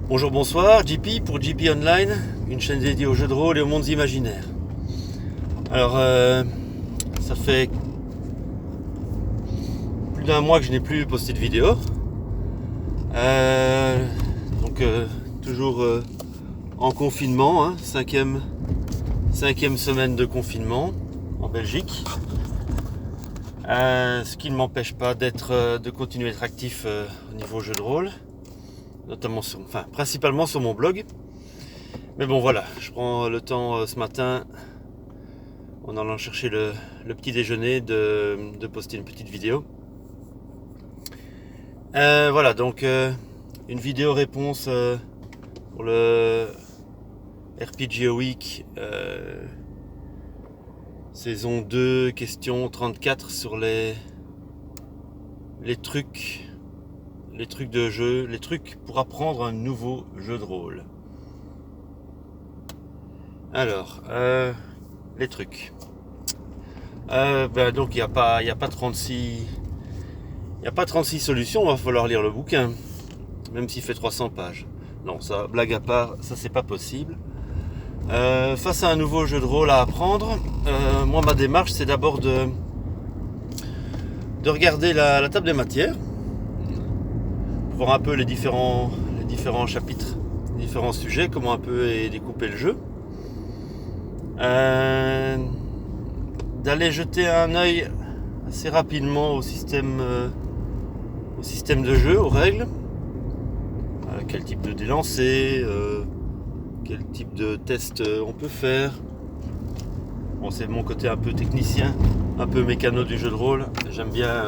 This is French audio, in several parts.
Bonjour, bonsoir, JP pour JP Online, une chaîne dédiée aux jeux de rôle et aux mondes imaginaires. Alors, ça fait plus d'un mois que je n'ai plus posté de vidéo. Donc, toujours en confinement, hein, cinquième semaine de confinement en Belgique. Ce qui ne m'empêche pas de continuer à être actif au niveau jeu de rôle, notamment principalement sur mon blog. Mais bon voilà, je prends le temps ce matin, en allant chercher le petit déjeuner, de poster une petite vidéo. Voilà, donc une vidéo réponse pour le RPGO Week saison 2, question 34 sur les trucs de jeu, les trucs pour apprendre un nouveau jeu de rôle. Alors, les trucs. Donc il n'y a pas 36 solutions, il va falloir lire le bouquin, même s'il fait 300 pages. Non, ça, blague à part, ça c'est pas possible. Face à un nouveau jeu de rôle à apprendre, moi ma démarche c'est d'abord de regarder la table des matières, voir un peu les différents chapitres, les différents sujets, comment un peu est découpé le jeu. D'aller jeter un œil assez rapidement au système de jeu, aux règles. Quel type de dé lancer, quel type de test on peut faire. Bon, c'est mon côté un peu technicien, un peu mécano du jeu de rôle. J'aime bien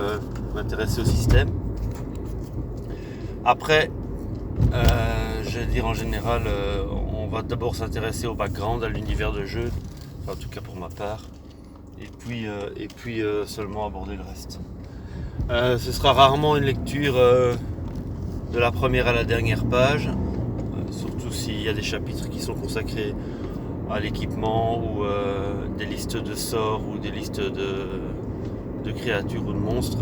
m'intéresser au système. Après, je vais dire en général, on va d'abord s'intéresser au background, à l'univers de jeu, enfin, en tout cas pour ma part, et puis seulement aborder le reste. Ce sera rarement une lecture de la première à la dernière page, surtout s'il y a des chapitres qui sont consacrés à l'équipement ou des listes de sorts ou des listes de créatures ou de monstres.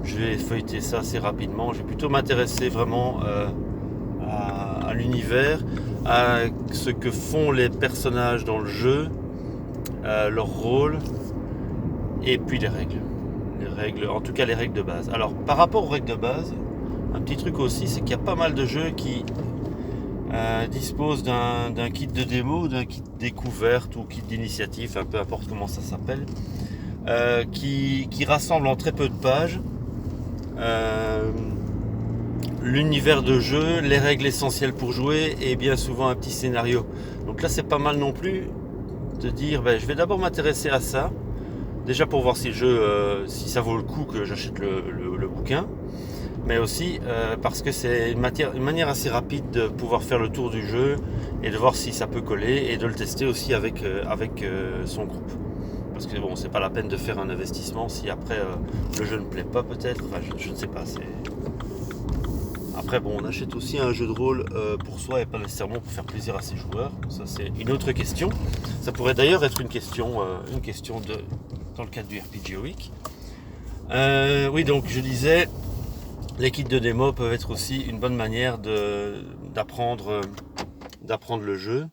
Je vais feuilleter ça assez rapidement. Je vais plutôt m'intéresser vraiment à l'univers, à ce que font les personnages dans le jeu, leur rôle, et puis les règles. En tout cas les règles de base. Alors par rapport aux règles de base, un petit truc aussi, c'est qu'il y a pas mal de jeux qui disposent d'un kit de démo, d'un kit découverte ou kit d'initiative, peu importe comment ça s'appelle, qui rassemble en très peu de pages l'univers de jeu, les règles essentielles pour jouer et bien souvent un petit scénario. Donc là c'est pas mal non plus de dire je vais d'abord m'intéresser à ça, déjà pour voir si le jeu, si ça vaut le coup que j'achète le bouquin, mais aussi parce que c'est une manière assez rapide de pouvoir faire le tour du jeu et de voir si ça peut coller et de le tester aussi avec son groupe. Parce que bon, c'est pas la peine de faire un investissement si après le jeu ne plaît pas peut-être, je ne sais pas. Après bon, on achète aussi un jeu de rôle pour soi et pas nécessairement pour faire plaisir à ses joueurs. Ça c'est une autre question. Ça pourrait d'ailleurs être une question dans le cadre du RPGO Week. Oui, donc je disais, les kits de démo peuvent être aussi une bonne manière d'apprendre le jeu.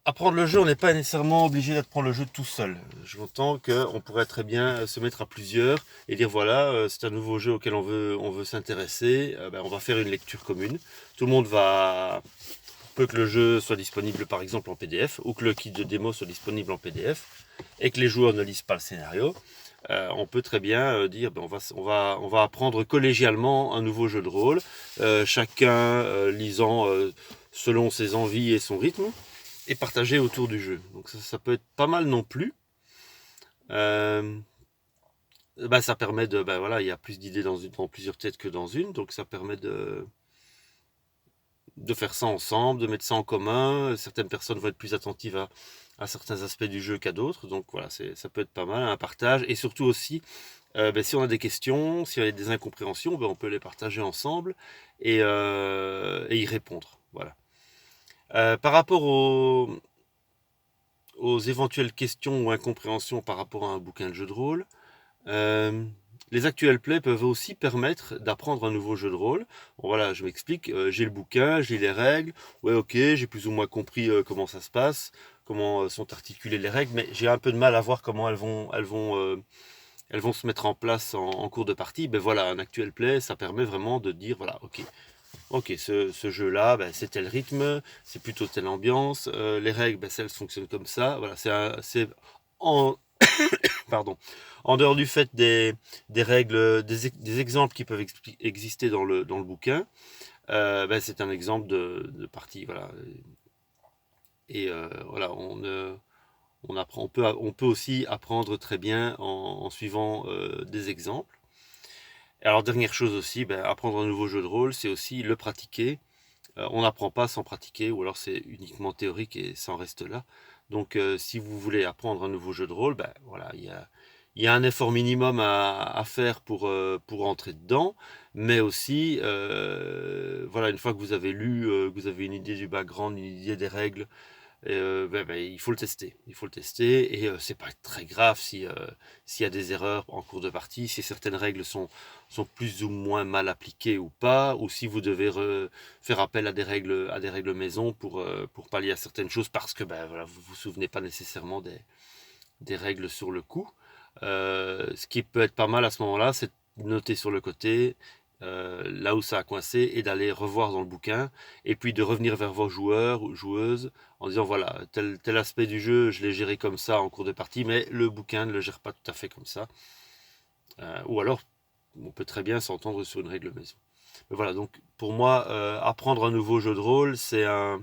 Apprendre le jeu, on n'est pas nécessairement obligé d'apprendre le jeu tout seul. J'entends qu'on pourrait très bien se mettre à plusieurs et dire voilà, c'est un nouveau jeu auquel on veut s'intéresser, on va faire une lecture commune. Tout le monde peut que le jeu soit disponible par exemple en PDF ou que le kit de démo soit disponible en PDF et que les joueurs ne lisent pas le scénario. On peut très bien dire on va apprendre collégialement un nouveau jeu de rôle, chacun lisant selon ses envies et son rythme, et partager autour du jeu. Donc ça peut être pas mal non plus. Ça permet il y a plus d'idées dans plusieurs têtes que dans une, donc ça permet de faire ça ensemble, de mettre ça en commun. Certaines personnes vont être plus attentives à certains aspects du jeu qu'à d'autres, donc voilà, ça peut être pas mal, un partage, et surtout aussi, si on a des questions, si on a des incompréhensions, on peut les partager ensemble et y répondre. Voilà. Par rapport aux éventuelles questions ou incompréhensions par rapport à un bouquin de jeu de rôle, les actual plays peuvent aussi permettre d'apprendre un nouveau jeu de rôle. Bon, voilà, je m'explique. J'ai le bouquin, j'ai les règles. Ouais, ok, j'ai plus ou moins compris comment ça se passe, comment sont articulées les règles, mais j'ai un peu de mal à voir comment elles vont se mettre en place en cours de partie. Ben voilà, un actual play, ça permet vraiment de dire, voilà, ok, ce jeu-là, ben, c'est tel rythme, c'est plutôt telle ambiance. Les règles, ben, elles fonctionnent comme ça. Voilà, c'est en, pardon, en dehors du fait des règles, des exemples qui peuvent exister dans le bouquin, ben, c'est un exemple de partie, voilà. Et voilà, on apprend, on peut aussi apprendre très bien en suivant des exemples. Et alors, dernière chose aussi, ben, apprendre un nouveau jeu de rôle, c'est aussi le pratiquer. On n'apprend pas sans pratiquer, ou alors c'est uniquement théorique et ça en reste là. Donc, si vous voulez apprendre un nouveau jeu de rôle, ben voilà, il y a un effort minimum à faire pour entrer dedans, mais aussi, voilà, une fois que vous avez lu, que vous avez une idée du background, une idée des règles, il faut le tester. Il faut le tester et c'est pas très grave si s'il y a des erreurs en cours de partie, si certaines règles sont plus ou moins mal appliquées ou pas, ou si vous devez faire appel à des règles maison pour pallier à certaines choses parce que ben voilà, vous vous souvenez pas nécessairement des règles sur le coup. Ce qui peut être pas mal à ce moment-là, c'est de noter sur le côté là où ça a coincé et d'aller revoir dans le bouquin et puis de revenir vers vos joueurs ou joueuses en disant voilà, tel aspect du jeu, je l'ai géré comme ça en cours de partie, mais le bouquin ne le gère pas tout à fait comme ça. Ou alors, on peut très bien s'entendre sur une règle maison. Mais voilà, donc pour moi, apprendre un nouveau jeu de rôle, c'est un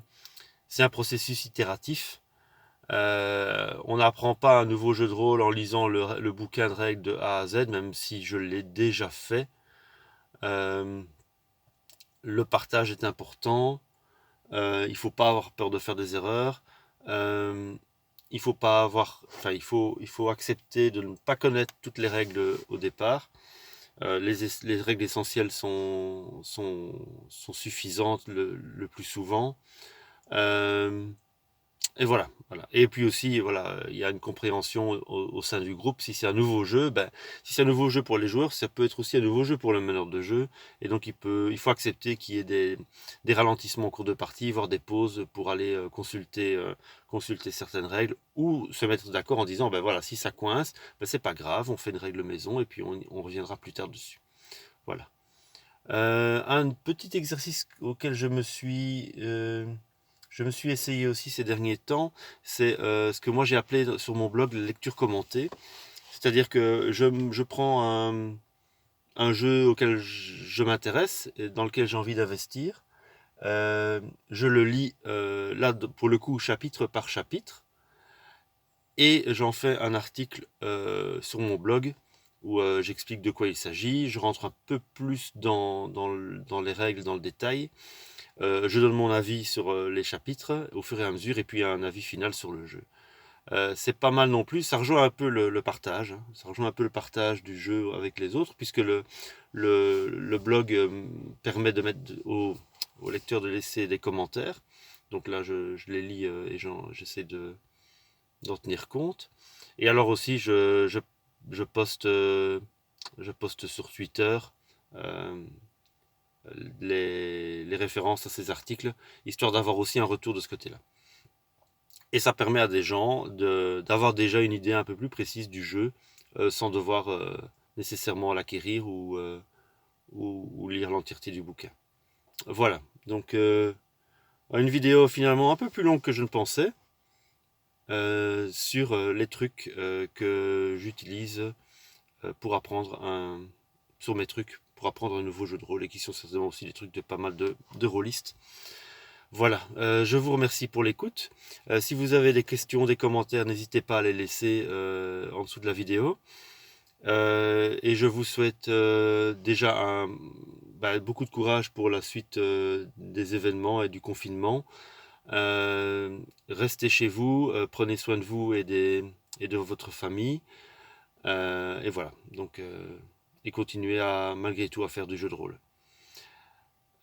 processus itératif. On n'apprend pas un nouveau jeu de rôle en lisant le bouquin de règles de A à Z, même si je l'ai déjà fait. Euh, le partage est important. Il faut pas avoir peur de faire des erreurs. Euh, il faut pas avoir, enfin, il faut accepter de ne pas connaître toutes les règles au départ. Les règles essentielles sont suffisantes le plus souvent. Euh, Et voilà, voilà. Et puis aussi, voilà, il y a une compréhension au sein du groupe. Si c'est un nouveau jeu, ben, si c'est un nouveau jeu pour les joueurs, ça peut être aussi un nouveau jeu pour le meneur de jeu. Et donc, il faut accepter qu'il y ait des ralentissements au cours de partie, voire des pauses pour aller consulter certaines règles ou se mettre d'accord en disant, ben voilà, si ça coince, ben c'est pas grave, on fait une règle maison et puis on reviendra plus tard dessus. Voilà. Un petit exercice auquel je me suis essayé aussi ces derniers temps, c'est ce que moi j'ai appelé sur mon blog la lecture commentée. C'est-à-dire que je prends un jeu auquel je m'intéresse, et dans lequel j'ai envie d'investir. Je le lis là pour le coup chapitre par chapitre et j'en fais un article sur mon blog où j'explique de quoi il s'agit. Je rentre un peu plus dans les règles, dans le détail. Je donne mon avis sur les chapitres au fur et à mesure et puis un avis final sur le jeu. C'est pas mal non plus, ça rejoint un peu le partage, hein. Ça rejoint un peu le partage du jeu avec les autres, puisque le blog permet de mettre au lecteur de laisser des commentaires. Donc là, je les lis et j'essaie d'en tenir compte. Et alors aussi, je poste, je poste sur Twitter euh, les références à ces articles, histoire d'avoir aussi un retour de ce côté-là. Et ça permet à des gens d'avoir déjà une idée un peu plus précise du jeu, sans devoir nécessairement l'acquérir ou lire l'entièreté du bouquin. Voilà, donc une vidéo finalement un peu plus longue que je ne pensais, sur les trucs que j'utilise pour apprendre sur mes trucs pour apprendre un nouveau jeu de rôle et qui sont certainement aussi des trucs de pas mal de rôlistes. Voilà, je vous remercie pour l'écoute. Si vous avez des questions, des commentaires, n'hésitez pas à les laisser en dessous de la vidéo. Et je vous souhaite déjà beaucoup de courage pour la suite des événements et du confinement. Restez chez vous, prenez soin de vous et de votre famille. Et voilà, donc et continuez malgré tout à faire du jeu de rôle.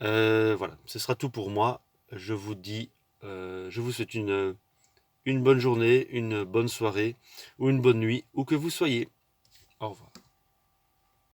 Voilà, ce sera tout pour moi. Je vous dis, je vous souhaite une bonne journée, une bonne soirée ou une bonne nuit, où que vous soyez. Au revoir.